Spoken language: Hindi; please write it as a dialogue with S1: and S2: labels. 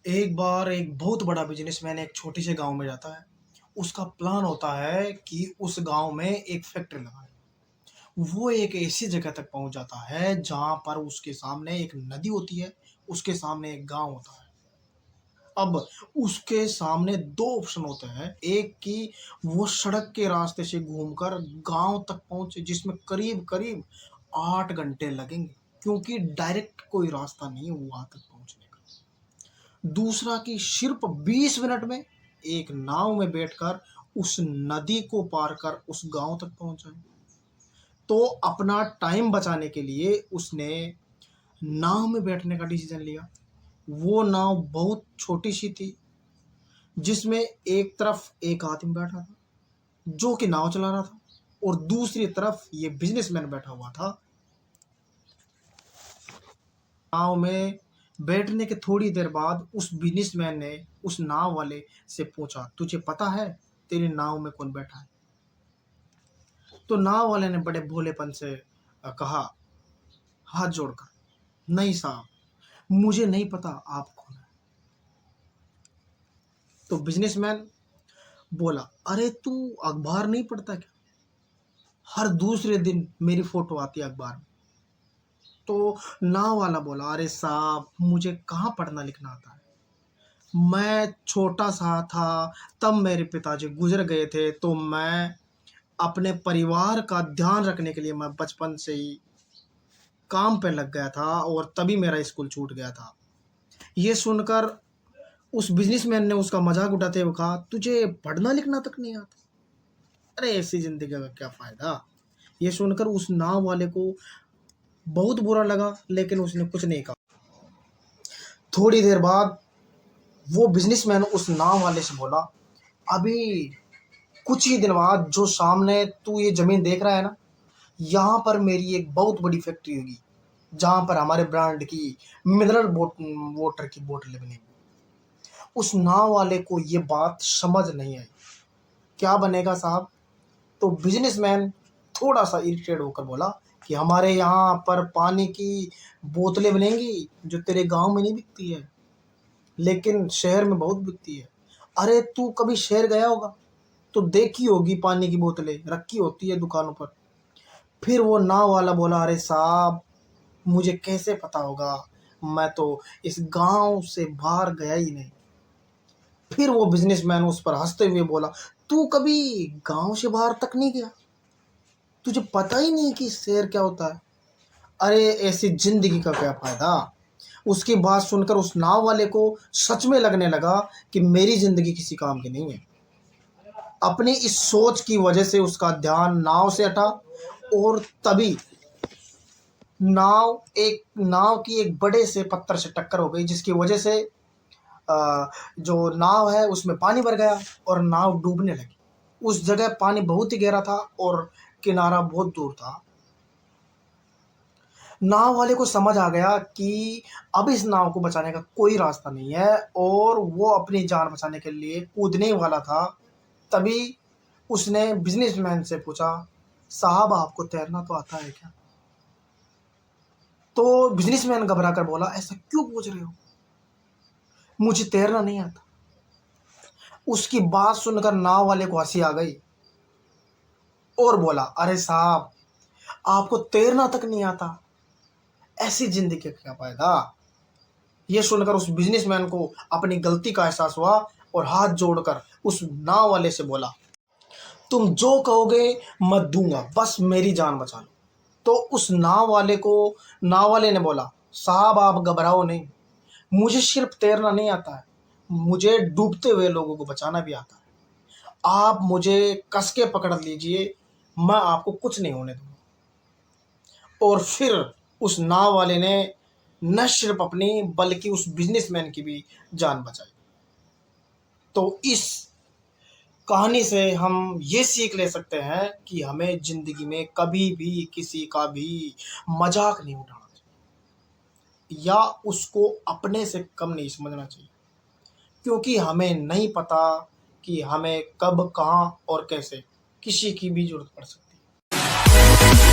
S1: एक बार एक बहुत बड़ा बिजनेसमैन एक छोटे से गांव में जाता है। उसका प्लान होता है कि उस गांव में एक फैक्ट्री लगाए। वो एक ऐसी जगह तक पहुंच जाता है जहां पर उसके सामने एक नदी होती है, उसके सामने एक गांव होता है। अब उसके सामने दो ऑप्शन होते हैं। एक कि वो सड़क के रास्ते से घूमकर गांव तक पहुंचे, जिसमें करीब करीब 8 घंटे लगेंगे, क्योंकि डायरेक्ट कोई रास्ता नहीं है वहां तक पहुंचने का। दूसरा कि सिर्फ 20 मिनट में एक नाव में बैठकर उस नदी को पार कर उस गांव तक पहुंच जाए। तो अपना टाइम बचाने के लिए उसने नाव में बैठने का डिसीजन लिया। वो नाव बहुत छोटी सी थी, जिसमें एक तरफ एक आदमी बैठा था जो कि नाव चला रहा था, और दूसरी तरफ ये बिजनेसमैन बैठा हुआ था। नाव में बैठने के थोड़ी देर बाद उस बिजनेसमैन ने उस नाव वाले से पूछा, तुझे पता है तेरी नाव में कौन बैठा है? तो नाव वाले ने बड़े भोलेपन से कहा, हाथ जोड़कर, नहीं साहब, मुझे नहीं पता आप कौन है। तो बिजनेसमैन बोला, अरे तू अखबार नहीं पढ़ता क्या? हर दूसरे दिन मेरी फोटो आती है अखबार में। तो नाव वाला बोला, अरे साहब, मुझे कहाँ पढ़ना लिखना आता है। मैं छोटा सा था तब मेरे पिताजी गुजर गए थे, तो मैं अपने परिवार का ध्यान रखने के लिए मैं बचपन से ही काम पे लग गया था, और तभी मेरा स्कूल छूट गया था। ये सुनकर उस बिजनेसमैन ने उसका मजाक उठाते हुए कहा, तुझे पढ़ना लिखना तक नहीं आता? अरे ऐसी जिंदगी का क्या फायदा। ये सुनकर उस नाव वाले को बहुत बुरा लगा, लेकिन उसने कुछ नहीं कहा। थोड़ी देर बाद वो बिजनेसमैन उस नाव वाले से बोला, अभी कुछ ही दिन बाद जो सामने तू ये जमीन देख रहा है ना, यहाँ पर मेरी एक बहुत बड़ी फैक्ट्री होगी, जहाँ पर हमारे ब्रांड की मिनरल वाटर की बोतलें बनेंगी। उस नाव वाले को ये बात समझ नहीं आई। क्या बनेगा साहब? तो बिजनेसमैन थोड़ा सा इरिटेट होकर बोला कि हमारे यहाँ पर पानी की बोतलें बनेंगी जो तेरे गांव में नहीं बिकती है, लेकिन शहर में बहुत बिकती है। अरे तू कभी शहर गया होगा तो देखी होगी, पानी की बोतलें रखी होती है दुकानों पर। फिर वो नाव वाला बोला, अरे साहब, मुझे कैसे पता होगा, मैं तो इस गांव से बाहर गया ही नहीं। फिर वो बिजनेसमैन उस पर हंसते हुए बोला, तू कभी गांव से बाहर तक नहीं गया? तुझे पता ही नहीं कि शेर क्या होता है? अरे ऐसी जिंदगी का क्या फायदा। उसकी बात सुनकर उस नाव वाले को सच में लगने लगा कि मेरी जिंदगी किसी काम की नहीं है। अपनी इस सोच की वजह से उसका ध्यान नाव से हटा, और तभी नाव की एक बड़े से पत्थर से टक्कर हो गई, जिसकी वजह से जो नाव है उसमें पानी भर गया और नाव डूबने लगी। उस जगह पानी बहुत ही गहरा था और किनारा बहुत दूर था। नाव वाले को समझ आ गया कि अब इस नाव को बचाने का कोई रास्ता नहीं है, और वो अपनी जान बचाने के लिए कूदने ही वाला था। तभी उसने बिजनेसमैन से पूछा, साहब, आपको तैरना तो आता है क्या? तो बिजनेसमैन घबरा कर बोला, ऐसा क्यों पूछ रहे हो? मुझे तैरना नहीं आता। उसकी बात सुनकर नाव वाले को हंसी आ गई और बोला, अरे साहब, आपको तैरना तक नहीं आता, ऐसी जिंदगी का क्या फायदा। यह सुनकर उस बिजनेसमैन को अपनी गलती का एहसास हुआ और हाथ जोड़कर उस नाव वाले से बोला, तुम जो कहोगे मैं दूंगा, बस मेरी जान बचा लो। तो उस नाव वाले ने बोला, साहब, आप घबराओ नहीं, मुझे सिर्फ तैरना नहीं आता है, मुझे डूबते हुए लोगों को बचाना भी आता है। आप मुझे कस के पकड़ लीजिए, मैं आपको कुछ नहीं होने दूंगा। और फिर उस नाव वाले ने न सिर्फ अपनी बल्कि उस बिजनेसमैन की भी जान बचाई। तो इस कहानी से हम ये सीख ले सकते हैं कि हमें जिंदगी में कभी भी किसी का भी मजाक नहीं उठाना चाहिए, या उसको अपने से कम नहीं समझना चाहिए, क्योंकि हमें नहीं पता कि हमें कब, कहाँ और कैसे किसी की भी जरूरत पड़ सकती है।